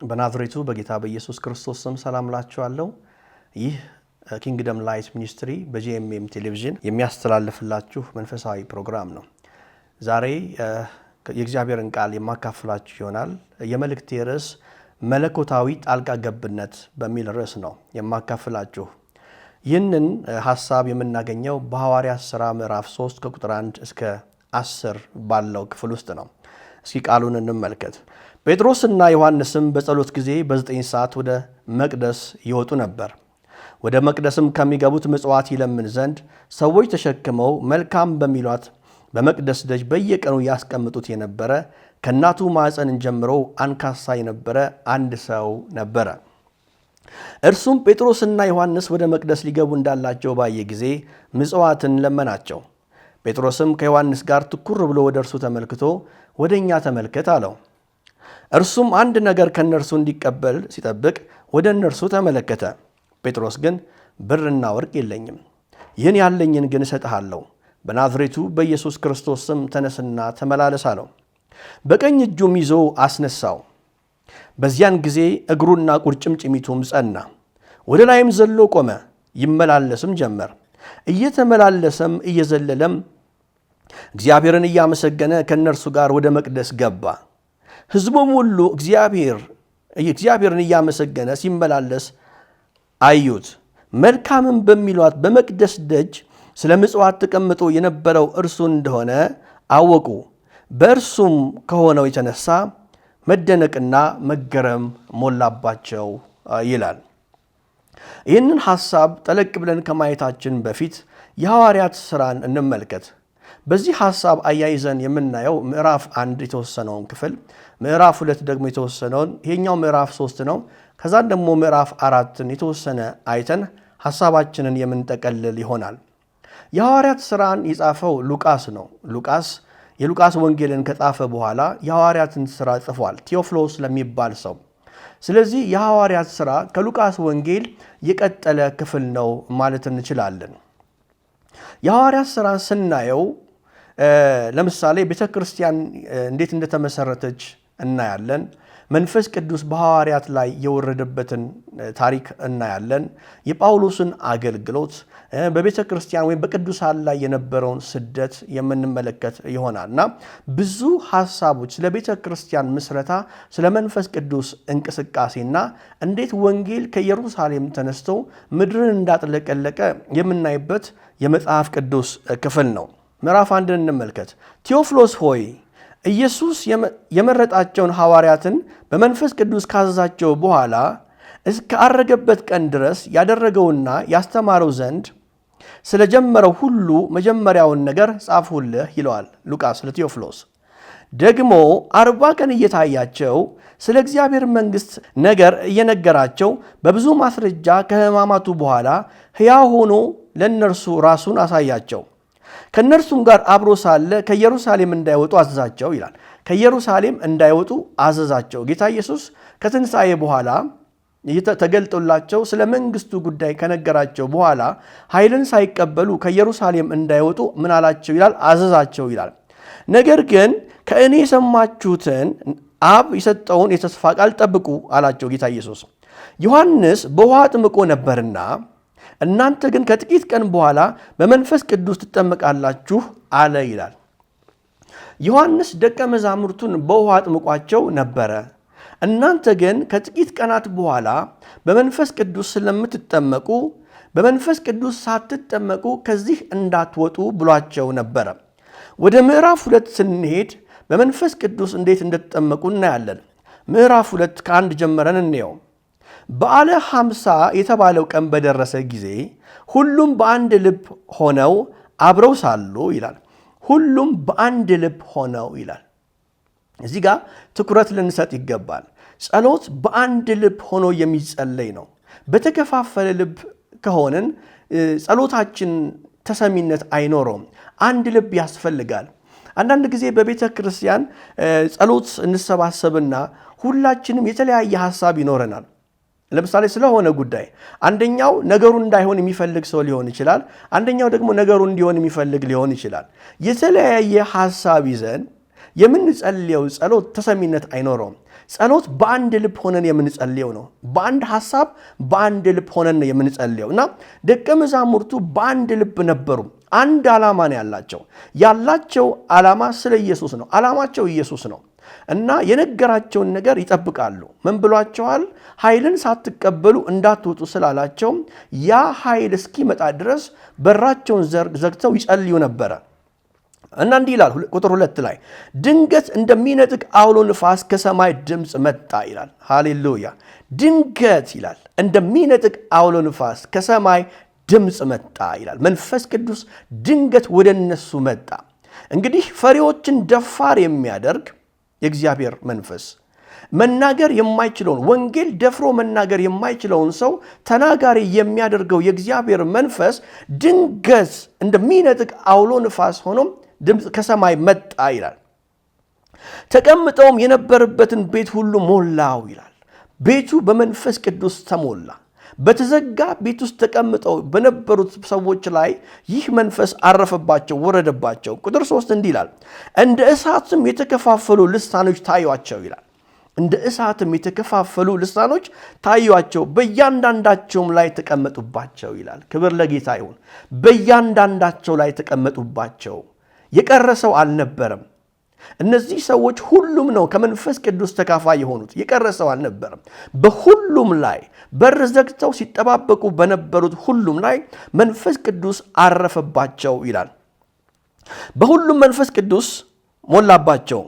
በናዝሬቱ በጌታ በኢየሱስ ክርስቶስ ስም ሰላም ላችኋለሁ። ይህ ኪንግደም ላይት ሚኒስትሪ በጂኤምኤም ቴሌቪዥን የሚያስተላልፍላችሁ መንፈሳዊ ፕሮግራም ነው። ዛሬ የእግዚአብሔርን ቃል የማካፍላችሁ ይሆናል። የመልእክቴ ርዕስ መለኮታዊ ጣልቃ ገብነት በሚል ርዕስ ነው የማካፍላችሁ። ይህንን ሐሳብ የምናገኘው በሐዋርያት ሥራ ምዕራፍ 3 ከቁጥር 1 እስከ 10 ባለው ክፍል ውስጥ ነው። እስኪ ቃሉን እንመልከት። ጴጥሮስና ዮሐንስም በጸሎት ጊዜ በ9 ሰዓት ወደ መቅደስ ይወጡ ነበር። ወደ መቅደስም ከሚገቡት ምጽዋት ይለምን ዘንድ ሰዎች ተሸክመው መልካም በሚሏት በመቅደስ ደጅ በየቀኑ ያስቀምጡት የነበረ ከእናቱ ማዕፀን ጀምሮ አንካሳ የነበረ አንድ ሰው ነበረ። እርሱም ጴጥሮስና ዮሐንስ ወደ መቅደስ ሊገቡ እንዳላቸው ባየ ጊዜ ምጽዋትን ለመናቸው። ጴጥሮስም ከዮሐንስ ጋር ትኩር ብሎ ወደ እርሱ ተመልክቶ ወደ እኛ ተመልከት አለው። እርሱም አንድ ነገር ከእነርሱ እንዲቀበል ሲጠብቅ ወደ እነርሱ ተመለከተ። ጴጥሮስ ግን ብርና ወርቅ የለኝም፣ ይህን ያለኝን ግን እሰጥሃለሁ። በናዝሬቱ በኢየሱስ ክርስቶስ ስም ተነስና ተመላለስ አለው። በቀኝ እጁም ይዞ አስነሳው። በዚያን ጊዜ እግሩና ቁርጭምጭሚቱም ጸና። ወደ ላይም ዘሎ ቆመ፣ ይመላለስም ጀመር። እየተመላለሰም እየዘለለም እግዚአብሔርን እያመሰገነ ከእነርሱ ጋር ወደ መቅደስ ገባ። ሕዝቡም ሁሉ እግዚአብሔርን እያመሰገነ ሲመላለስ አዩት። መልካምም በሚሏት በመቅደስ ደጅ ስለ ምጽዋት ተቀምጦ የነበረው እርሱ እንደሆነ አወቁ። በእርሱም ከሆነው የተነሳ መደነቅና መገረም ሞላባቸው ይላል። ይህንን ሐሳብ ጠለቅ ብለን ከማየታችን በፊት የሐዋርያት ሥራን እንመልከት። በዚህ ሐሳብ አያይዘን የምናየው ምዕራፍ 1 የተወሰነውን ክፍል፣ ምዕራፍ 2 ደግሞ የተወሰነውን፣ ይሄኛው ምዕራፍ 3 ነው። ከዛን ደግሞ ምዕራፍ 4ን የተወሰነ አይተን ሐሳባችንን የምንጠቀልል ይሆናል። የሐዋርያት ሥራን የጻፈው ሉቃስ ነው። የሉቃስ ወንጌልን ከጻፈ በኋላ የሐዋርያትን ሥራ ጽፏል፣ ቴዎፍሎስ ለሚባል ሰው። ስለዚህ የሐዋርያት ሥራ ከሉቃስ ወንጌል የቀጠለ ክፍል ነው ማለት እንችላለን። የሐዋርያት ሥራን ስናየው ለምሳሌ ቤተ ክርስቲያን እንዴት እንደተመሰረተች እናያለን። መንፈስ ቅዱስ በሐዋርያት ላይ የወረደበትን ታሪክ እናያለን። የጳውሎስን አገልግሎት፣ በቤተ ክርስቲያን ወይም በቅዱሳን ላይ የነበረውን ስደት የምንመለከት ይሆናል እና ብዙ ሐሳቦች ስለ ቤተ ክርስቲያን ምስረታ፣ ስለ መንፈስ ቅዱስ እንቅስቃሴና እንዴት ወንጌል ከኢየሩሳሌም ተነስቶ ምድርን እንዳጥለቀለቀ የምናይበት የመጽሐፍ ቅዱስ ክፍል ነው። ምዕራፍ 1 እንመልከት። ቴዎፍሎስ ሆይ ኢየሱስ የመረጣቸውን ሐዋርያትን በመንፈስ ቅዱስ ካዘዛቸው በኋላ እስከ አረገበት ቀን ድረስ ያደረገውና ያስተማረው ዘንድ ስለጀመረው ሁሉ መጀመሪያውን ነገር ጻፍሁልህ ይለዋል ሉቃስ ለቴዎፍሎስ። ደግሞ 40 ቀን እየታያቸው ስለ እግዚአብሔር መንግሥት ነገር እየነገራቸው በብዙ ማስረጃ ከሕማማቱ በኋላ ሕያው ሆኖ ለእነርሱ ራሱን አሳያቸው። ከእነርሱም ጋር አብሮ ሳለ ከኢየሩሳሌም እንዳይወጡ አዘዛቸው ይላል። ከኢየሩሳሌም እንዳይወጡ አዘዛቸው። ጌታ ኢየሱስ ከትንሣኤ በኋላ ተገልጦላቸው ስለ መንግሥቱ ጉዳይ ከነገራቸው በኋላ ኃይልን ሳይቀበሉ ከኢየሩሳሌም እንዳይወጡ ምን አላቸው ይላል? አዘዛቸው ይላል። ነገር ግን ከእኔ የሰማችሁትን አብ የሰጠውን የተስፋ ቃል ጠብቁ አላቸው ጌታ ኢየሱስ። ዮሐንስ በውሃ አጥምቆ ነበርና እናንተ ግን ከጥቂት ቀን በኋላ በመንፈስ ቅዱስ ትጠመቃላችሁ አለ ይላል። ዮሐንስ ደቀ መዛሙርቱን በውሃ አጥምቋቸው ነበረ። እናንተ ግን ከጥቂት ቀናት በኋላ በመንፈስ ቅዱስ ስለምትጠመቁ በመንፈስ ቅዱስ ሳትጠመቁ ከዚህ እንዳትወጡ ብሏቸው ነበረ። ወደ ምዕራፍ 2 ስንሄድ በመንፈስ ቅዱስ እንዴት እንደተጠመቁ እናያለን። ምዕራፍ 2 ከ1 ጀምረን እንየው። በዓለ 50 የተባለው ቀን በደረሰ ጊዜ ሁሉም በአንድ ልብ ሆነው አብረው ሳሉ ይላል። ሁሉም በአንድ ልብ ሆነው ይላል። እዚህ ጋር ትኩረት ልንሰጥ ይገባል። ጸሎት በአንድ ልብ ሆኖ የሚጸለይ ነው። በተከፋፈለ ልብ ከሆንን ጸሎታችን ተሰሚነት አይኖረውም። አንድ ልብ ያስፈልጋል። አንዳንድ ጊዜ በቤተ ክርስቲያን ጸሎት እንሰባሰብና ሁላችንም የተለያየ ሐሳብ ይኖረናል። ለምሳሌ ስለሆነ ጉዳይ አንደኛው ነገሩ እንዳይሆን የሚፈልግ ሰው ሊሆን ይችላል። አንደኛው ደግሞ ነገሩ እንዲሆን የሚፈልግ ሊሆን ይችላል። የተለያየ ሐሳብ ይዘን የምንጸልየው ጸሎት ተሰሚነት አይኖረውም። ጸሎት በአንድ ልብ ሆነን የምንጸልየው ነው። በአንድ ሐሳብ በአንድ ልብ ሆነን የምንጸልየው እና ደቀ መዛሙርቱ በአንድ ልብ ነበሩ። አንድ ዓላማ ነው ያላቸው ዓላማ ስለ ኢየሱስ ነው። ዓላማቸው ኢየሱስ ነው እና የነገራቸውን ነገር ይጠብቃሉ። ምን ብሏቸዋል? ኃይልን ሳትቀበሉ እንዳትወጡ ስላላቸው ያ ኃይል እስኪመጣ ድረስ በራቸውን ዘግተው ይጸልዩ ነበረ እና እንዲህ ይላል ቁጥር 2 ላይ ድንገት እንደሚነጥቅ አውሎ ንፋስ ከሰማይ ድምፅ መጣ ይላል። ሃሌሉያ! ድንገት ይላል እንደሚነጥቅ አውሎ ንፋስ ከሰማይ ድምፅ መጣ ይላል። መንፈስ ቅዱስ ድንገት ወደ እነሱ መጣ። እንግዲህ ፈሪዎችን ደፋር የሚያደርግ የእግዚአብሔር መንፈስ መናገር የማይችለውን ወንጌል ደፍሮ መናገር የማይችለውን ሰው ተናጋሪ የሚያደርገው የእግዚአብሔር መንፈስ ድንገት እንደሚነጥቅ አውሎ ንፋስ ሆኖ ድምፅ ከሰማይ መጣ ይላል። ተቀምጠውም የነበረበትን ቤት ሁሉ ሞላው ይላል። ቤቱ በመንፈስ ቅዱስ ተሞላ። በተዘጋ ቤት ውስጥ ተቀምጠው በነበሩት ሰዎች ላይ ይህ መንፈስ አረፈባቸው፣ ወረደባቸው። ቁጥር 3 እንዲህ ይላል፣ እንደ እሳትም የተከፋፈሉ ልሳኖች ታዩአቸው ይላል። እንደ እሳትም የተከፋፈሉ ልሳኖች ታዩአቸው፣ በእያንዳንዳቸውም ላይ ተቀመጡባቸው ይላል። ክብር ለጌታ ይሁን። በእያንዳንዳቸው ላይ ተቀመጡባቸው። የቀረ ሰው አልነበረም። እነዚህ ሰዎች ሁሉም ነው ከመንፈስ ቅዱስ ተካፋይ የሆኑት። የቀረ ሰው አልነበረም። በሁሉም ላይ በር ዘግተው ሲጠባበቁ በነበሩት ሁሉም ላይ መንፈስ ቅዱስ አረፈባቸው ይላል። በሁሉም መንፈስ ቅዱስ ሞላባቸው፣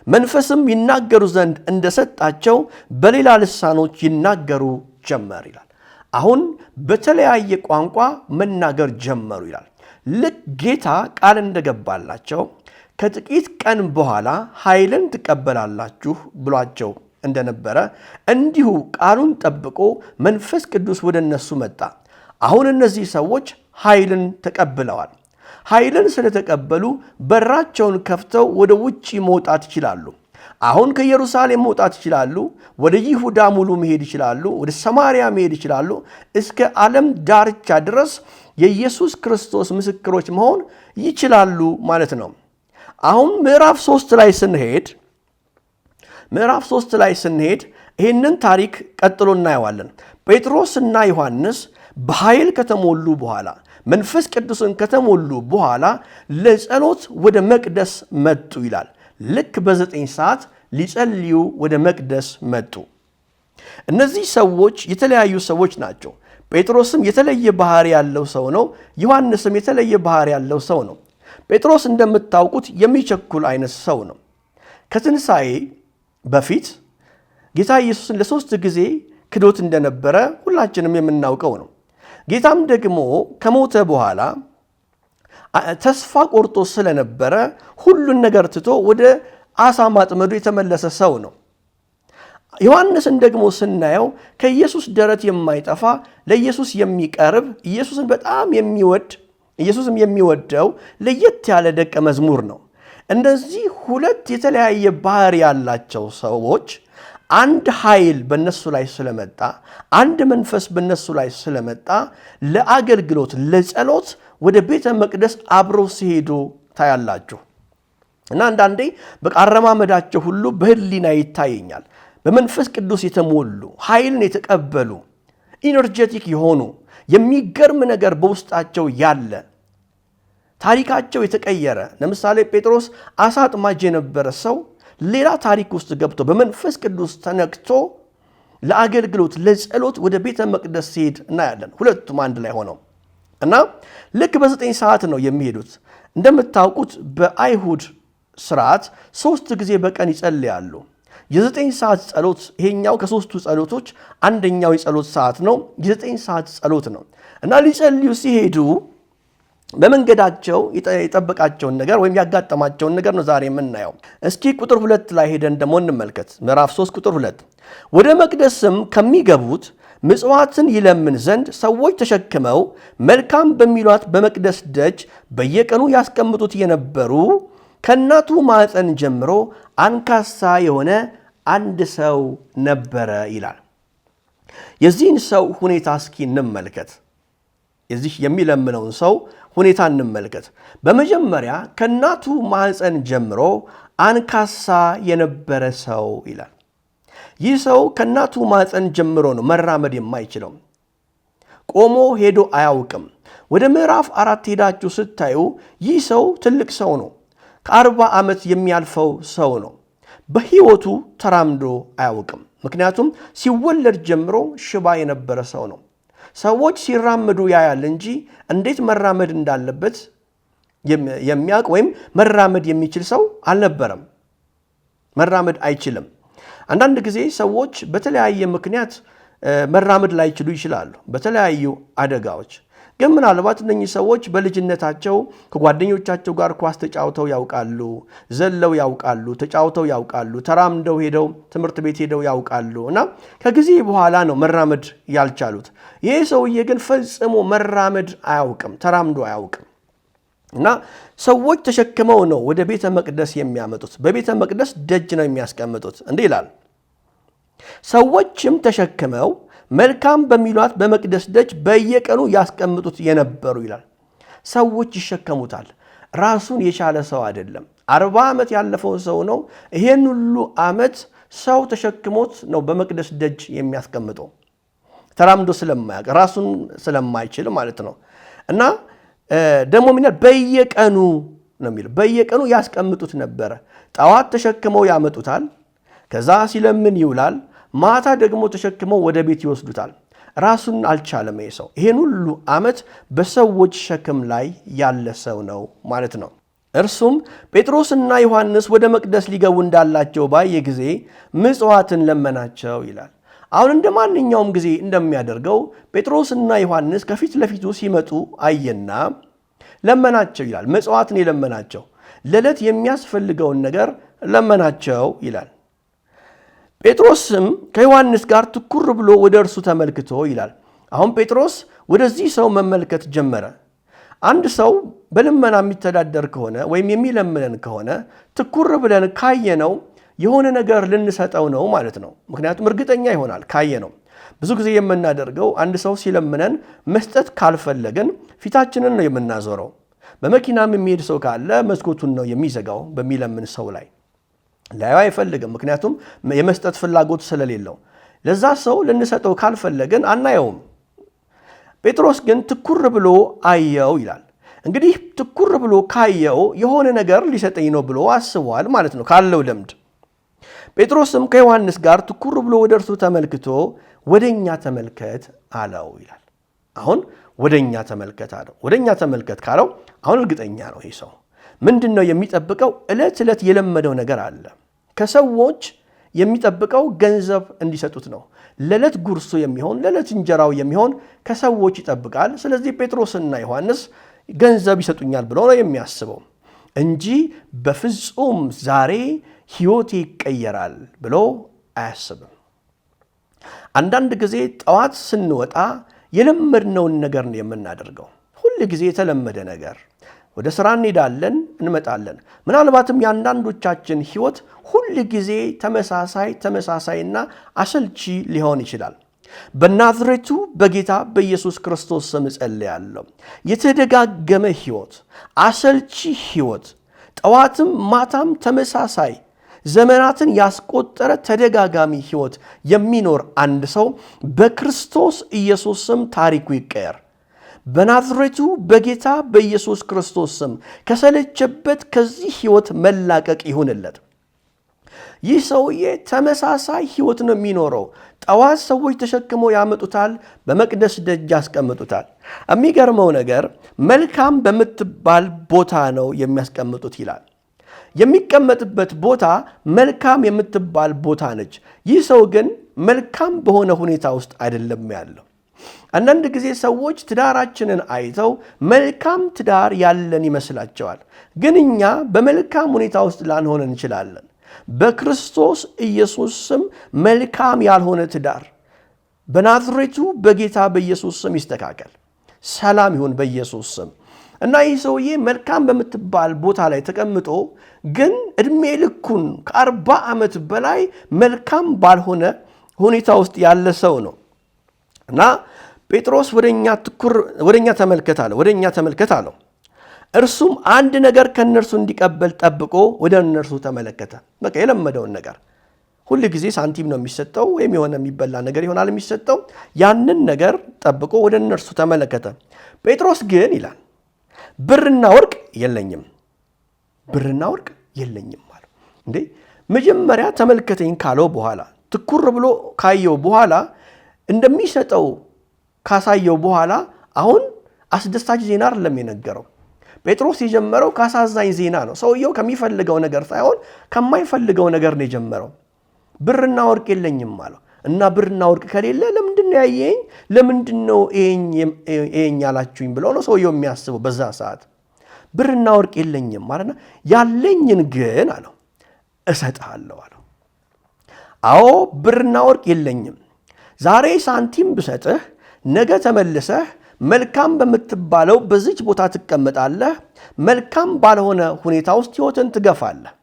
መንፈስም ይናገሩ ዘንድ እንደሰጣቸው በሌላ ልሳኖች ይናገሩ ጀመር ይላል። አሁን በተለያየ ቋንቋ መናገር ጀመሩ ይላል። ልክ ጌታ ቃል እንደገባላቸው ከጥቂት ቀን በኋላ ኃይልን ትቀበላላችሁ ብሏቸው እንደነበረ እንዲሁ ቃሉን ጠብቆ መንፈስ ቅዱስ ወደ እነሱ መጣ። አሁን እነዚህ ሰዎች ኃይልን ተቀብለዋል። ኃይልን ስለተቀበሉ በራቸውን ከፍተው ወደ ውጪ መውጣት ይችላሉ። አሁን ከኢየሩሳሌም መውጣት ይችላሉ። ወደ ይሁዳ ሙሉ መሄድ ይችላሉ። ወደ ሰማርያ መሄድ ይችላሉ። እስከ ዓለም ዳርቻ ድረስ የኢየሱስ ክርስቶስ ምስክሮች መሆን ይችላሉ ማለት ነው። አሁን ምዕራፍ 3 ላይ ስንሄድ ይህንን ታሪክ ቀጥሎ እናየዋለን። ጴጥሮስና ዮሐንስ በኃይል ከተሞሉ በኋላ መንፈስ ቅዱስን ከተሞሉ በኋላ ለጸሎት ወደ መቅደስ መጡ ይላል። ልክ በ9 ሰዓት ሊጸልዩ ወደ መቅደስ መጡ። እነዚህ ሰዎች የተለያዩ ሰዎች ናቸው። ጴጥሮስም የተለየ ባህሪ ያለው ሰው ነው። ዮሐንስም የተለየ ባህሪ ያለው ሰው ነው። ጴጥሮስ እንደምታውቁት የሚቸኩል አይነት ሰው ነው። ከትንሣኤ በፊት ጌታ ኢየሱስን ለ3 ጊዜ ክዶት እንደነበረ ሁላችንም የምናውቀው ነው። ጌታም ደግሞ ከሞተ በኋላ ተስፋ ቆርጦ ስለነበረ ሁሉን ነገር ትቶ ወደ አሳ ማጥመዱ የተመለሰ ሰው ነው። ዮሐንስን ደግሞ ስናየው ከኢየሱስ ደረት የማይጠፋ ለኢየሱስ የሚቀርብ ኢየሱስን በጣም የሚወድ ኢየሱስም የሚወደው ለየት ያለ ደቀ መዝሙር ነው። እነዚህ ሁለት የተለያየ ባህሪ ያላቸው ሰዎች አንድ ኃይል በእነሱ ላይ ስለመጣ፣ አንድ መንፈስ በእነሱ ላይ ስለመጣ ለአገልግሎት ለጸሎት ወደ ቤተ መቅደስ አብረው ሲሄዱ ታያላችሁ። እና አንዳንዴ በቃ አረማመዳቸው ሁሉ በህሊና ይታየኛል። በመንፈስ ቅዱስ የተሞሉ ኃይልን የተቀበሉ ኢነርጄቲክ የሆኑ የሚገርም ነገር በውስጣቸው ያለ ታሪካቸው የተቀየረ። ለምሳሌ ጴጥሮስ አሳ አጥማጅ የነበረ ሰው ሌላ ታሪክ ውስጥ ገብቶ በመንፈስ ቅዱስ ተነክቶ ለአገልግሎት ለጸሎት ወደ ቤተ መቅደስ ሲሄድ እናያለን። ሁለቱም አንድ ላይ ሆነው እና ልክ በ9 ሰዓት ነው የሚሄዱት። እንደምታውቁት በአይሁድ ስርዓት 3 ጊዜ በቀን ይጸልያሉ። የ9 ሰዓት ጸሎት ይሄኛው ከ3ቱ ጸሎቶች አንደኛው የጸሎት ሰዓት ነው። የ9 ሰዓት ጸሎት ነው እና ሊጸልዩ ሲሄዱ በመንገዳቸው የጠበቃቸውን ነገር ወይም ያጋጠማቸውን ነገር ነው ዛሬ የምናየው። እስኪ ቁጥር 2 ላይ ሄደን ደግሞ እንመልከት። ምዕራፍ 3 ቁጥር 2 ወደ መቅደስም ከሚገቡት ምጽዋትን ይለምን ዘንድ ሰዎች ተሸክመው መልካም በሚሏት በመቅደስ ደጅ በየቀኑ ያስቀምጡት የነበሩ ከእናቱ ማዕፀን ጀምሮ አንካሳ የሆነ አንድ ሰው ነበረ ይላል። የዚህን ሰው ሁኔታ እስኪ እንመልከት። የዚህ የሚለምነውን ሰው ሁኔታ እንመልከት። በመጀመሪያ ከእናቱ ማዕፀን ጀምሮ አንካሳ የነበረ ሰው ይላል። ይህ ሰው ከእናቱ ማፀን ጀምሮ ነው መራመድ የማይችለው። ቆሞ ሄዶ አያውቅም። ወደ ምዕራፍ 4 ሄዳችሁ ስታዩ ይህ ሰው ትልቅ ሰው ነው። ከ40 ዓመት የሚያልፈው ሰው ነው። በሕይወቱ ተራምዶ አያውቅም። ምክንያቱም ሲወለድ ጀምሮ ሽባ የነበረ ሰው ነው። ሰዎች ሲራመዱ ያያል እንጂ እንዴት መራመድ እንዳለበት የሚያውቅ ወይም መራመድ የሚችል ሰው አልነበረም። መራመድ አይችልም። አንዳንድ ጊዜ ሰዎች በተለያየ ምክንያት መራመድ ላይችሉ ይችላሉ፣ በተለያዩ አደጋዎች። ግን ምናልባት እነኚህ ሰዎች በልጅነታቸው ከጓደኞቻቸው ጋር ኳስ ተጫውተው ያውቃሉ፣ ዘለው ያውቃሉ፣ ተጫውተው ያውቃሉ፣ ተራምደው ሄደው ትምህርት ቤት ሄደው ያውቃሉ እና ከጊዜ በኋላ ነው መራመድ ያልቻሉት። ይሄ ሰውዬ ግን ፈጽሞ መራመድ አያውቅም፣ ተራምዶ አያውቅም እና ሰዎች ተሸክመው ነው ወደ ቤተ መቅደስ የሚያመጡት። በቤተ መቅደስ ደጅ ነው የሚያስቀምጡት። እንዲህ ይላል፣ ሰዎችም ተሸክመው መልካም በሚሏት በመቅደስ ደጅ በየቀኑ ያስቀምጡት የነበሩ ይላል። ሰዎች ይሸከሙታል። ራሱን የቻለ ሰው አይደለም። 40 ዓመት ያለፈው ሰው ነው። ይሄን ሁሉ ዓመት ሰው ተሸክሞት ነው በመቅደስ ደጅ የሚያስቀምጠው። ተራምዶ ስለማያውቅ ራሱን ስለማይችል ማለት ነው። እና ደግሞ ሚናል በየቀኑ ነው የሚለው። በየቀኑ ያስቀምጡት ነበረ። ጠዋት ተሸክመው ያመጡታል። ከዛ ሲለምን ይውላል። ማታ ደግሞ ተሸክመው ወደ ቤት ይወስዱታል። ራሱን አልቻለም ይሄ ሰው። ይሄን ሁሉ ዓመት በሰዎች ሸክም ላይ ያለ ሰው ነው ማለት ነው። እርሱም ጴጥሮስና ዮሐንስ ወደ መቅደስ ሊገቡ እንዳላቸው ባየ ጊዜ ምጽዋትን ለመናቸው ይላል። አሁን እንደ ማንኛውም ጊዜ እንደሚያደርገው ጴጥሮስና ዮሐንስ ከፊት ለፊቱ ሲመጡ አየና ለመናቸው ይላል። ምጽዋትን የለመናቸው ለዕለት የሚያስፈልገውን ነገር ለመናቸው ይላል። ጴጥሮስም ከዮሐንስ ጋር ትኩር ብሎ ወደ እርሱ ተመልክቶ ይላል። አሁን ጴጥሮስ ወደዚህ ሰው መመልከት ጀመረ። አንድ ሰው በልመና የሚተዳደር ከሆነ ወይም የሚለምነን ከሆነ ትኩር ብለን ካየነው የሆነ ነገር ልንሰጠው ነው ማለት ነው። ምክንያቱም እርግጠኛ ይሆናል ካየነው። ብዙ ጊዜ የምናደርገው አንድ ሰው ሲለምነን መስጠት ካልፈለግን ፊታችንን ነው የምናዞረው። በመኪናም የሚሄድ ሰው ካለ መስኮቱን ነው የሚዘጋው በሚለምን ሰው ላይ። ላዩ አይፈልግም፣ ምክንያቱም የመስጠት ፍላጎት ስለሌለው። ለዛ ሰው ልንሰጠው ካልፈለግን አናየውም። ጴጥሮስ ግን ትኩር ብሎ አየው ይላል። እንግዲህ ትኩር ብሎ ካየው የሆነ ነገር ሊሰጠኝ ነው ብሎ አስቧል ማለት ነው ካለው ልምድ። ጴጥሮስም ከዮሐንስ ጋር ትኩር ብሎ ወደ እርሱ ተመልክቶ ወደኛ ተመልከት አለው ይላል። አሁን ወደኛ ተመልከት አለው። ወደኛ ተመልከት ካለው አሁን እርግጠኛ ነው ይህ ሰው። ምንድን ነው የሚጠብቀው? ዕለት ዕለት የለመደው ነገር አለ። ከሰዎች የሚጠብቀው ገንዘብ እንዲሰጡት ነው። ለዕለት ጉርሱ የሚሆን ለዕለት እንጀራው የሚሆን ከሰዎች ይጠብቃል። ስለዚህ ጴጥሮስና ዮሐንስ ገንዘብ ይሰጡኛል ብሎ ነው የሚያስበው እንጂ በፍጹም ዛሬ ሕይወቴ ይቀየራል ብሎ አያስብም። አንዳንድ ጊዜ ጠዋት ስንወጣ የለመድነውን ነገር ነው የምናደርገው። ሁል ጊዜ የተለመደ ነገር ወደ ሥራ እንሄዳለን፣ እንመጣለን። ምናልባትም የአንዳንዶቻችን ሕይወት ሁል ጊዜ ተመሳሳይና አሰልቺ ሊሆን ይችላል። በናዝሬቱ በጌታ በኢየሱስ ክርስቶስ ስም እጸልያለሁ። የተደጋገመ ሕይወት፣ አሰልቺ ሕይወት፣ ጠዋትም ማታም ተመሳሳይ ዘመናትን ያስቆጠረ ተደጋጋሚ ሕይወት የሚኖር አንድ ሰው በክርስቶስ ኢየሱስ ስም ታሪኩ ይቀየር። በናዝሬቱ በጌታ በኢየሱስ ክርስቶስ ስም ከሰለቸበት ከዚህ ሕይወት መላቀቅ ይሁንለት። ይህ ሰውዬ ተመሳሳይ ሕይወት ነው የሚኖረው። ጠዋት ሰዎች ተሸክመው ያመጡታል፣ በመቅደስ ደጅ ያስቀምጡታል። የሚገርመው ነገር መልካም በምትባል ቦታ ነው የሚያስቀምጡት ይላል። የሚቀመጥበት ቦታ መልካም የምትባል ቦታ ነች። ይህ ሰው ግን መልካም በሆነ ሁኔታ ውስጥ አይደለም ያለው። አንዳንድ ጊዜ ሰዎች ትዳራችንን አይተው መልካም ትዳር ያለን ይመስላቸዋል። ግን እኛ በመልካም ሁኔታ ውስጥ ላንሆን እንችላለን። በክርስቶስ ኢየሱስ ስም መልካም ያልሆነ ትዳር በናዝሬቱ በጌታ በኢየሱስ ስም ይስተካከል። ሰላም ይሁን በኢየሱስ ስም። እና ይህ ሰውዬ መልካም በምትባል ቦታ ላይ ተቀምጦ ግን ዕድሜ ልኩን ከ40 ዓመት በላይ መልካም ባልሆነ ሁኔታ ውስጥ ያለ ሰው ነው። እና ጴጥሮስ ወደኛ ተመልከት አለው። እርሱም አንድ ነገር ከእነርሱ እንዲቀበል ጠብቆ ወደ እነርሱ ተመለከተ። በቃ የለመደውን ነገር ሁል ጊዜ ሳንቲም ነው የሚሰጠው ወይም የሆነ የሚበላ ነገር ይሆናል የሚሰጠው። ያንን ነገር ጠብቆ ወደ እነርሱ ተመለከተ። ጴጥሮስ ግን ይላል ብርና ወርቅ የለኝም፣ ብርና ወርቅ የለኝም አለ። እንዴ መጀመሪያ ተመልከተኝ ካለው በኋላ ትኩር ብሎ ካየው በኋላ እንደሚሰጠው ካሳየው በኋላ አሁን አስደሳች ዜና አይደለም የነገረው። ጴጥሮስ የጀመረው ካሳዛኝ ዜና ነው። ሰውየው ከሚፈልገው ነገር ሳይሆን ከማይፈልገው ነገር ነው የጀመረው። ብርና ወርቅ የለኝም አለው እና ብርና ወርቅ ከሌለ ለምንድነው ያየኝ? ለምንድነው ኤኝ ያላችሁኝ ብሎ ነው ሰውየው የሚያስበው በዛ ሰዓት። ብርና ወርቅ የለኝም ማለትና ያለኝን ግን አለው እሰጥሃለሁ አለው። አዎ ብርና ወርቅ የለኝም፣ ዛሬ ሳንቲም ብሰጥህ ነገ ተመልሰህ መልካም በምትባለው በዚች ቦታ ትቀመጣለህ፣ መልካም ባልሆነ ሁኔታ ውስጥ ሕይወትን ትገፋለህ።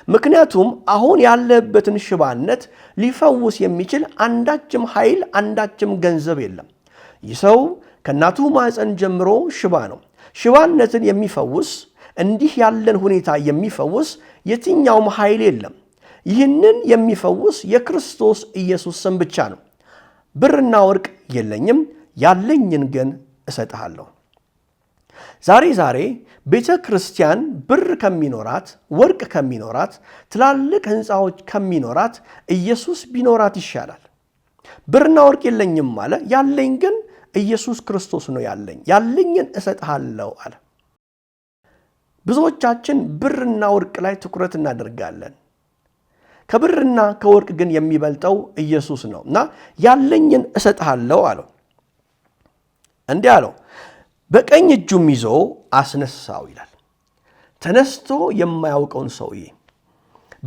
ምክንያቱም አሁን ያለበትን ሽባነት ሊፈውስ የሚችል አንዳችም ኃይል አንዳችም ገንዘብ የለም። ይህ ሰው ከእናቱ ማኅፀን ጀምሮ ሽባ ነው። ሽባነትን የሚፈውስ እንዲህ ያለን ሁኔታ የሚፈውስ የትኛውም ኃይል የለም። ይህንን የሚፈውስ የክርስቶስ ኢየሱስ ስም ብቻ ነው። ብርና ወርቅ የለኝም፣ ያለኝን ግን እሰጥሃለሁ። ዛሬ ቤተ ክርስቲያን ብር ከሚኖራት ወርቅ ከሚኖራት ትላልቅ ሕንፃዎች ከሚኖራት ኢየሱስ ቢኖራት ይሻላል። ብርና ወርቅ የለኝም አለ፣ ያለኝ ግን ኢየሱስ ክርስቶስ ነው ያለኝ፣ ያለኝን እሰጥሃለሁ አለ። ብዙዎቻችን ብርና ወርቅ ላይ ትኩረት እናደርጋለን። ከብርና ከወርቅ ግን የሚበልጠው ኢየሱስ ነው እና ያለኝን እሰጥሃለሁ አለው። እንዲህ አለው፣ በቀኝ እጁም ይዞ አስነሳው ይላል። ተነስቶ የማያውቀውን ሰውዬ፣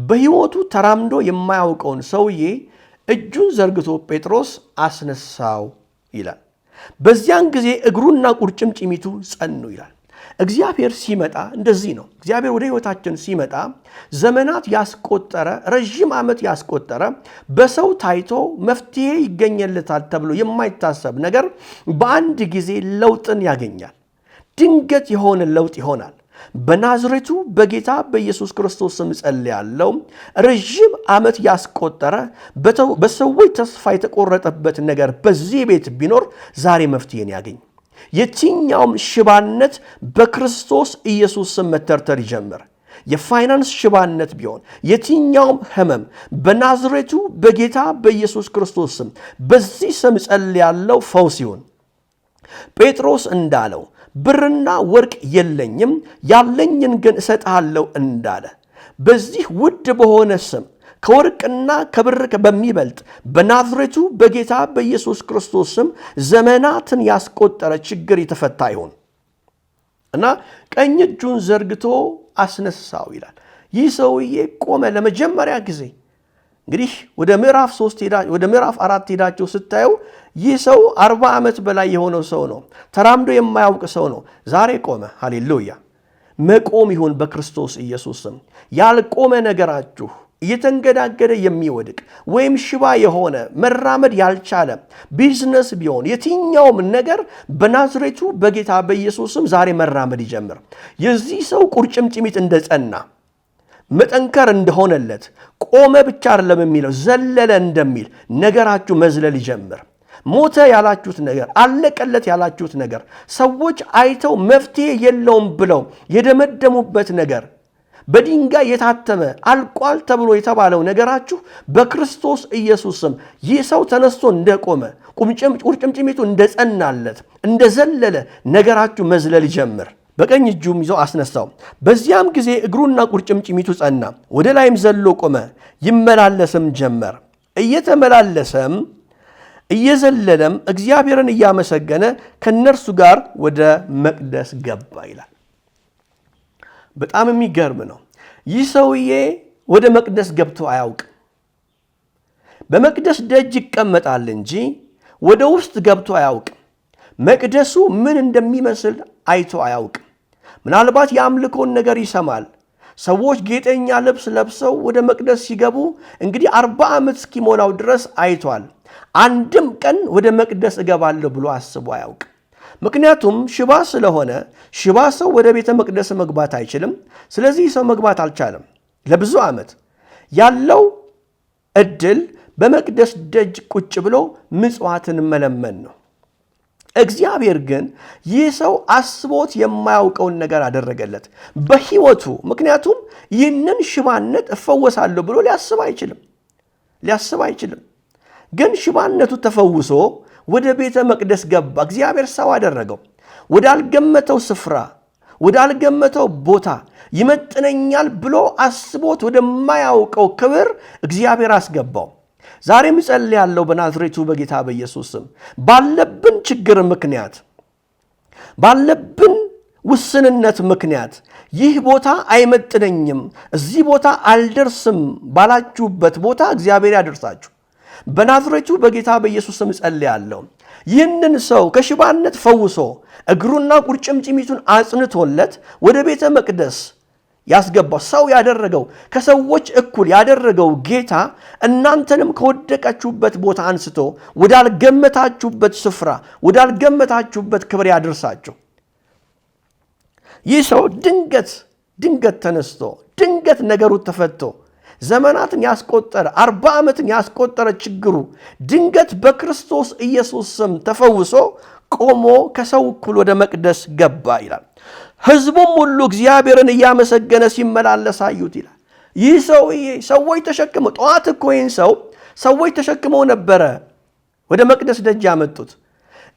በሕይወቱ ተራምዶ የማያውቀውን ሰውዬ እጁን ዘርግቶ ጴጥሮስ አስነሳው ይላል። በዚያን ጊዜ እግሩና ቁርጭምጭሚቱ ጸኑ ይላል። እግዚአብሔር ሲመጣ እንደዚህ ነው። እግዚአብሔር ወደ ሕይወታችን ሲመጣ ዘመናት ያስቆጠረ ረዥም ዓመት ያስቆጠረ በሰው ታይቶ መፍትሄ ይገኘለታል ተብሎ የማይታሰብ ነገር በአንድ ጊዜ ለውጥን ያገኛል። ድንገት የሆነ ለውጥ ይሆናል። በናዝሬቱ በጌታ በኢየሱስ ክርስቶስ ስም ጸልያለሁ። ረዥም ዓመት ያስቆጠረ በሰዎች ተስፋ የተቆረጠበት ነገር በዚህ ቤት ቢኖር ዛሬ መፍትሄን ያገኝ። የትኛውም ሽባነት በክርስቶስ ኢየሱስ ስም መተርተር ይጀምር። የፋይናንስ ሽባነት ቢሆን የትኛውም ሕመም በናዝሬቱ በጌታ በኢየሱስ ክርስቶስ ስም በዚህ ስም ጸልያለሁ፣ ፈውስ ይሁን። ጴጥሮስ እንዳለው ብርና ወርቅ የለኝም፣ ያለኝን ግን እሰጥሃለሁ እንዳለ በዚህ ውድ በሆነ ስም ከወርቅና ከብር በሚበልጥ በናዝሬቱ በጌታ በኢየሱስ ክርስቶስ ስም ዘመናትን ያስቆጠረ ችግር የተፈታ ይሁን እና ቀኝ እጁን ዘርግቶ አስነሳው ይላል። ይህ ሰውዬ ቆመ ለመጀመሪያ ጊዜ። እንግዲህ ወደ ምዕራፍ 4 ሄዳችሁ ስታዩ ይህ ሰው 40 ዓመት በላይ የሆነው ሰው ነው። ተራምዶ የማያውቅ ሰው ነው። ዛሬ ቆመ። ሃሌሉያ! መቆም ይሁን በክርስቶስ ኢየሱስ ስም። ያልቆመ ነገራችሁ እየተንገዳገደ የሚወድቅ ወይም ሽባ የሆነ መራመድ ያልቻለ ቢዝነስ ቢሆን የትኛውም ነገር በናዝሬቱ በጌታ በኢየሱስ ስም ዛሬ መራመድ ይጀምር። የዚህ ሰው ቁርጭምጭሚት እንደጸና መጠንከር እንደሆነለት ቆመ ብቻ አይደለም የሚለው ዘለለ እንደሚል ነገራችሁ መዝለል ይጀምር። ሞተ ያላችሁት ነገር፣ አለቀለት ያላችሁት ነገር፣ ሰዎች አይተው መፍትሄ የለውም ብለው የደመደሙበት ነገር፣ በድንጋይ የታተመ አልቋል ተብሎ የተባለው ነገራችሁ በክርስቶስ ኢየሱስ ስም ይህ ሰው ተነስቶ እንደቆመ ቁርጭምጭሚቱ እንደጸናለት እንደዘለለ ነገራችሁ መዝለል ይጀምር። በቀኝ እጁም ይዞ አስነሳው። በዚያም ጊዜ እግሩና ቁርጭምጭሚቱ ጸና፣ ወደ ላይም ዘሎ ቆመ፣ ይመላለስም ጀመር። እየተመላለሰም እየዘለለም እግዚአብሔርን እያመሰገነ ከነርሱ ጋር ወደ መቅደስ ገባ ይላል። በጣም የሚገርም ነው። ይህ ሰውዬ ወደ መቅደስ ገብቶ አያውቅም። በመቅደስ ደጅ ይቀመጣል እንጂ ወደ ውስጥ ገብቶ አያውቅም። መቅደሱ ምን እንደሚመስል አይቶ አያውቅም። ምናልባት የአምልኮን ነገር ይሰማል። ሰዎች ጌጠኛ ልብስ ለብሰው ወደ መቅደስ ሲገቡ እንግዲህ 40 ዓመት እስኪሞላው ድረስ አይቷል። አንድም ቀን ወደ መቅደስ እገባለሁ ብሎ አስቦ አያውቅም። ምክንያቱም ሽባ ስለሆነ ሽባ ሰው ወደ ቤተ መቅደስ መግባት አይችልም። ስለዚህ ሰው መግባት አልቻለም። ለብዙ ዓመት ያለው እድል በመቅደስ ደጅ ቁጭ ብሎ ምጽዋትን መለመን ነው። እግዚአብሔር ግን ይህ ሰው አስቦት የማያውቀውን ነገር አደረገለት በሕይወቱ። ምክንያቱም ይህንን ሽባነት እፈወሳለሁ ብሎ ሊያስብ አይችልም። ግን ሽባነቱ ተፈውሶ ወደ ቤተ መቅደስ ገባ። እግዚአብሔር ሰው አደረገው። ወዳልገመተው ስፍራ፣ ወዳልገመተው ቦታ ይመጥነኛል ብሎ አስቦት ወደማያውቀው ክብር እግዚአብሔር አስገባው። ዛሬም ጸልያለሁ በናዝሬቱ በጌታ በኢየሱስ ስም ባለብን ችግር ምክንያት፣ ባለብን ውስንነት ምክንያት ይህ ቦታ አይመጥነኝም፣ እዚህ ቦታ አልደርስም ባላችሁበት ቦታ እግዚአብሔር ያደርሳችሁ። በናዝሬቱ በጌታ በኢየሱስ ስም ጸልያለሁ። ይህንን ሰው ከሽባነት ፈውሶ እግሩና ቁርጭምጭሚቱን አጽንቶለት ወደ ቤተ መቅደስ ያስገባው ሰው ያደረገው ከሰዎች እኩል ያደረገው ጌታ እናንተንም ከወደቃችሁበት ቦታ አንስቶ ወዳልገመታችሁበት ስፍራ፣ ወዳልገመታችሁበት ክብር ያደርሳችሁ። ይህ ሰው ድንገት ተነስቶ ድንገት ነገሩ ተፈቶ ዘመናትን ያስቆጠረ 40 ዓመትን ያስቆጠረ ችግሩ ድንገት በክርስቶስ ኢየሱስ ስም ተፈውሶ ቆሞ ከሰው እኩል ወደ መቅደስ ገባ ይላል። ሕዝቡም ሁሉ እግዚአብሔርን እያመሰገነ ሲመላለስ አዩት ይላል። ይህ ሰውዬ ሰዎች ተሸክመው ጠዋት እኮ ይህን ሰው ሰዎች ተሸክመው ነበረ ወደ መቅደስ ደጅ ያመጡት።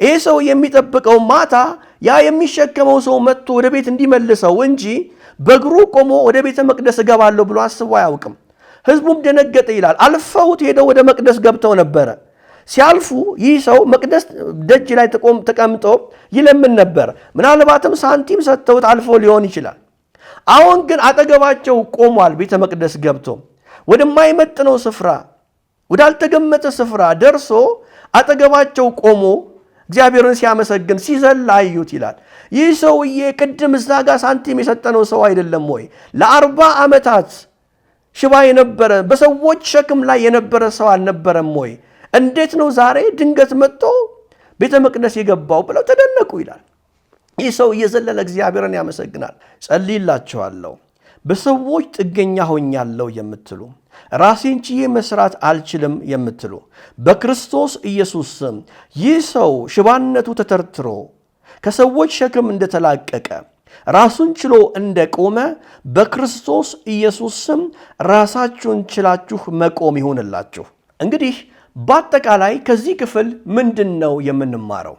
ይህ ሰው የሚጠብቀው ማታ ያ የሚሸከመው ሰው መጥቶ ወደ ቤት እንዲመልሰው እንጂ በእግሩ ቆሞ ወደ ቤተ መቅደስ እገባለሁ ብሎ አስቦ አያውቅም። ሕዝቡም ደነገጠ ይላል። አልፈውት ሄደው ወደ መቅደስ ገብተው ነበረ። ሲያልፉ ይህ ሰው መቅደስ ደጅ ላይ ተቀምጦ ይለምን ነበር። ምናልባትም ሳንቲም ሰጥተውት አልፎ ሊሆን ይችላል። አሁን ግን አጠገባቸው ቆሟል። ቤተ መቅደስ ገብቶ ወደማይመጥነው ስፍራ፣ ወዳልተገመተ ስፍራ ደርሶ አጠገባቸው ቆሞ እግዚአብሔርን ሲያመሰግን ሲዘል አዩት ይላል። ይህ ሰውዬ ቅድም እዛ ጋር ሳንቲም የሰጠነው ሰው አይደለም ወይ? ለ40 ዓመታት ሽባ የነበረ በሰዎች ሸክም ላይ የነበረ ሰው አልነበረም ወይ? እንዴት ነው ዛሬ ድንገት መጥቶ ቤተ መቅደስ የገባው ብለው ተደነቁ ይላል። ይህ ሰው እየዘለለ እግዚአብሔርን ያመሰግናል። ጸልይላችኋለሁ፣ በሰዎች ጥገኛ ሆኛለሁ የምትሉ፣ ራሴን ችዬ መስራት አልችልም የምትሉ በክርስቶስ ኢየሱስ ስም ይህ ሰው ሽባነቱ ተተርትሮ ከሰዎች ሸክም እንደተላቀቀ ራሱን ችሎ እንደቆመ በክርስቶስ ኢየሱስ ስም ራሳችሁን ችላችሁ መቆም ይሆንላችሁ። እንግዲህ በአጠቃላይ ከዚህ ክፍል ምንድነው የምንማረው?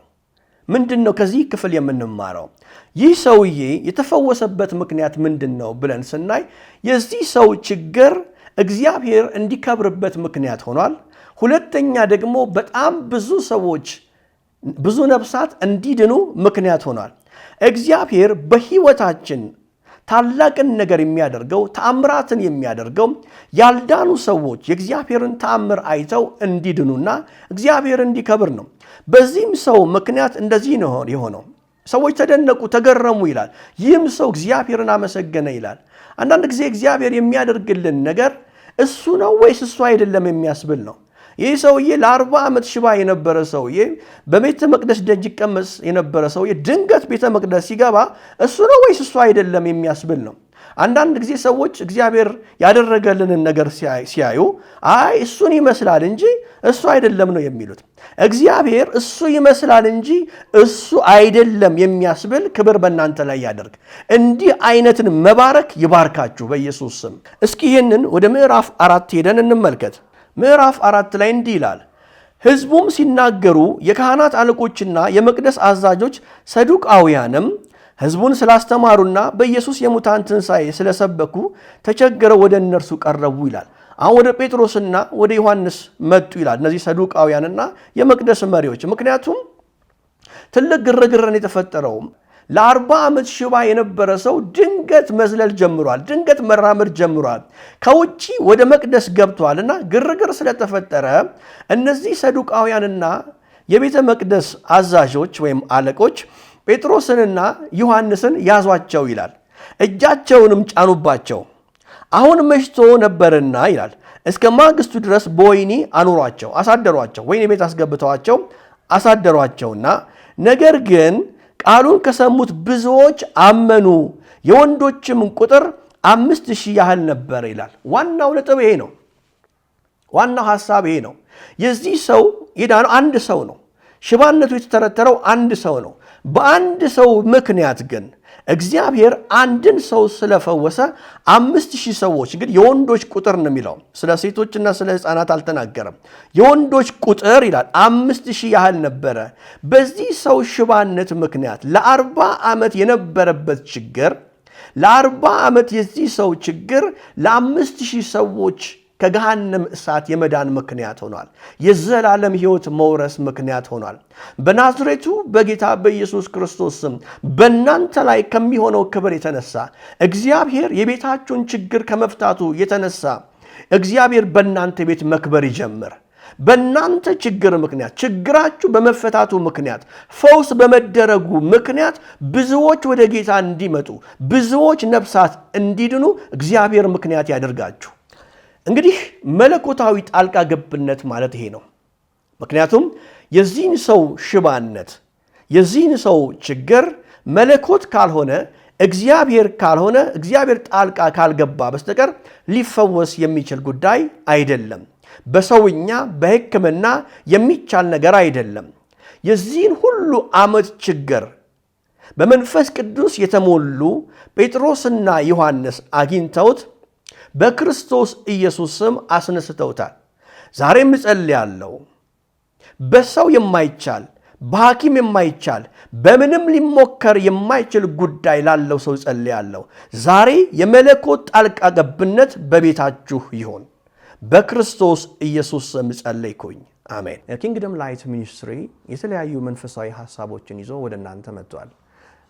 ከዚህ ክፍል የምንማረው ይህ ሰውዬ የተፈወሰበት ምክንያት ምንድነው ብለን ስናይ የዚህ ሰው ችግር እግዚአብሔር እንዲከብርበት ምክንያት ሆኗል። ሁለተኛ ደግሞ በጣም ብዙ ነፍሳት እንዲድኑ ምክንያት ሆኗል። እግዚአብሔር በሕይወታችን ታላቅን ነገር የሚያደርገው ተአምራትን የሚያደርገው ያልዳኑ ሰዎች የእግዚአብሔርን ተአምር አይተው እንዲድኑና እግዚአብሔር እንዲከብር ነው። በዚህም ሰው ምክንያት እንደዚህ ነው የሆነው። ሰዎች ተደነቁ፣ ተገረሙ ይላል። ይህም ሰው እግዚአብሔርን አመሰገነ ይላል። አንዳንድ ጊዜ እግዚአብሔር የሚያደርግልን ነገር እሱ ነው ወይስ እሱ አይደለም የሚያስብል ነው። ይህ ሰውዬ ለ40 ዓመት ሽባ የነበረ ሰውዬ በቤተ መቅደስ ደጅ ይቀመጥ የነበረ ሰውዬ ድንገት ቤተ መቅደስ ሲገባ እሱ ነው ወይስ እሱ አይደለም የሚያስብል ነው። አንዳንድ ጊዜ ሰዎች እግዚአብሔር ያደረገልንን ነገር ሲያዩ አይ እሱን ይመስላል እንጂ እሱ አይደለም ነው የሚሉት። እግዚአብሔር እሱ ይመስላል እንጂ እሱ አይደለም የሚያስብል ክብር በእናንተ ላይ ያደርግ። እንዲህ አይነትን መባረክ ይባርካችሁ በኢየሱስ ስም። እስኪ ይህንን ወደ ምዕራፍ 4 ሄደን እንመልከት። ምዕራፍ 4 ላይ እንዲህ ይላል። ሕዝቡም ሲናገሩ የካህናት አለቆችና የመቅደስ አዛዦች ሰዱቃውያንም ሕዝቡን ስላስተማሩና በኢየሱስ የሙታን ትንሣኤ ስለሰበኩ ተቸግረው ወደ እነርሱ ቀረቡ ይላል። አሁን ወደ ጴጥሮስና ወደ ዮሐንስ መጡ ይላል። እነዚህ ሰዱቃውያንና የመቅደስ መሪዎች። ምክንያቱም ትልቅ ግርግርን የተፈጠረው ለ40 ዓመት ሽባ የነበረ ሰው ድንገት መዝለል ጀምሯል። ድንገት መራመድ ጀምሯል። ከውጪ ወደ መቅደስ ገብቷልና ግርግር ስለተፈጠረ እነዚህ ሰዱቃውያንና የቤተ መቅደስ አዛዦች ወይም አለቆች ጴጥሮስንና ዮሐንስን ያዟቸው ይላል። እጃቸውንም ጫኑባቸው። አሁን መሽቶ ነበርና ይላል እስከ ማግስቱ ድረስ በወህኒ አኖሯቸው፣ አሳደሯቸው። ወህኒ ቤት አስገብተዋቸው አሳደሯቸውና ነገር ግን ቃሉን ከሰሙት ብዙዎች አመኑ፣ የወንዶችም ቁጥር 5000 ያህል ነበር ይላል። ዋናው ነጥብ ይሄ ነው። ዋናው ሐሳብ ይሄ ነው። የዚህ ሰው የዳነው አንድ ሰው ነው። ሽባነቱ የተተረተረው አንድ ሰው ነው። በአንድ ሰው ምክንያት ግን እግዚአብሔር አንድን ሰው ስለፈወሰ 5000 ሰዎች እንግዲህ የወንዶች ቁጥር ነው የሚለው ስለ ሴቶችና ስለ ሕፃናት አልተናገረም። የወንዶች ቁጥር ይላል 5000 ያህል ነበረ። በዚህ ሰው ሽባነት ምክንያት ለ40 ዓመት የነበረበት ችግር ለ40 ዓመት የዚህ ሰው ችግር ለ5000 ሰዎች ከገሃነም እሳት የመዳን ምክንያት ሆኗል። የዘላለም ሕይወት መውረስ ምክንያት ሆኗል። በናዝሬቱ በጌታ በኢየሱስ ክርስቶስ ስም በእናንተ ላይ ከሚሆነው ክብር የተነሳ እግዚአብሔር የቤታችሁን ችግር ከመፍታቱ የተነሳ እግዚአብሔር በእናንተ ቤት መክበር ይጀምር። በእናንተ ችግር ምክንያት ችግራችሁ በመፈታቱ ምክንያት ፈውስ በመደረጉ ምክንያት ብዙዎች ወደ ጌታ እንዲመጡ ብዙዎች ነፍሳት እንዲድኑ እግዚአብሔር ምክንያት ያደርጋችሁ። እንግዲህ መለኮታዊ ጣልቃ ገብነት ማለት ይሄ ነው። ምክንያቱም የዚህን ሰው ሽባነት የዚህን ሰው ችግር መለኮት ካልሆነ እግዚአብሔር ካልሆነ እግዚአብሔር ጣልቃ ካልገባ በስተቀር ሊፈወስ የሚችል ጉዳይ አይደለም። በሰውኛ በሕክምና የሚቻል ነገር አይደለም። የዚህን ሁሉ ዓመት ችግር በመንፈስ ቅዱስ የተሞሉ ጴጥሮስና ዮሐንስ አግኝተውት በክርስቶስ ኢየሱስ ስም አስነስተውታል። ዛሬም እጸልያለሁ በሰው የማይቻል በሐኪም የማይቻል በምንም ሊሞከር የማይችል ጉዳይ ላለው ሰው እጸልያለሁ። ዛሬ የመለኮት ጣልቃ ገብነት በቤታችሁ ይሁን። በክርስቶስ ኢየሱስ ስም ጸለይኩኝ። አሜን። ኪንግደም ላይት ሚኒስትሪ የተለያዩ መንፈሳዊ ሐሳቦችን ይዞ ወደ እናንተ መጥቷል።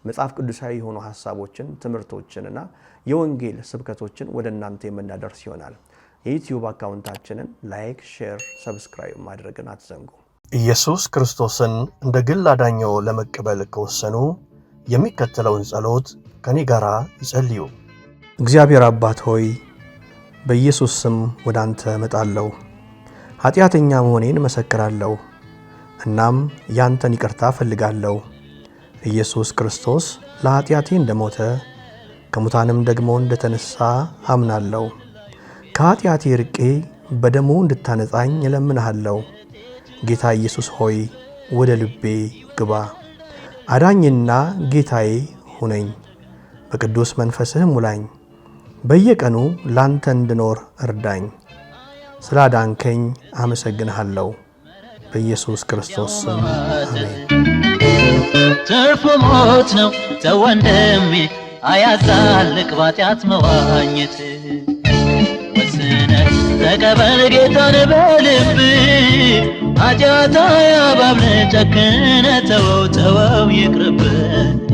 መጽሐፍ ቅዱሳዊ የሆኑ ሐሳቦችን ትምህርቶችንና የወንጌል ስብከቶችን ወደ እናንተ የምናደርስ ይሆናል። የዩቲዩብ አካውንታችንን ላይክ፣ ሼር፣ ሰብስክራይብ ማድረግን አትዘንጉ። ኢየሱስ ክርስቶስን እንደ ግል አዳኞ ለመቀበል ከወሰኑ የሚከተለውን ጸሎት ከኔ ጋር ይጸልዩ። እግዚአብሔር አባት ሆይ በኢየሱስ ስም ወደ አንተ እመጣለሁ። ኃጢአተኛ መሆኔን መሰክራለሁ። እናም ያንተን ይቅርታ ፈልጋለሁ። ኢየሱስ ክርስቶስ ለኃጢአቴ እንደሞተ ከሙታንም ደግሞ እንደተነሳ አምናለሁ። ከኃጢአቴ ርቄ በደሙ እንድታነጻኝ እለምንሃለሁ። ጌታ ኢየሱስ ሆይ ወደ ልቤ ግባ፣ አዳኝና ጌታዬ ሁነኝ። በቅዱስ መንፈስህ ሙላኝ። በየቀኑ ላንተ እንድኖር እርዳኝ። ስላዳንከኝ አመሰግንሃለሁ። በኢየሱስ ክርስቶስ ስም አሜን። ትርፉ ሞት ነው ተወንድሜ አያዛልቅ ባጢአት መዋኘት። ወስነህ ተቀበል ጌታን በልብ ኃጢአት አያባብልህ ጨክነህ ተወው ይቅርብህ።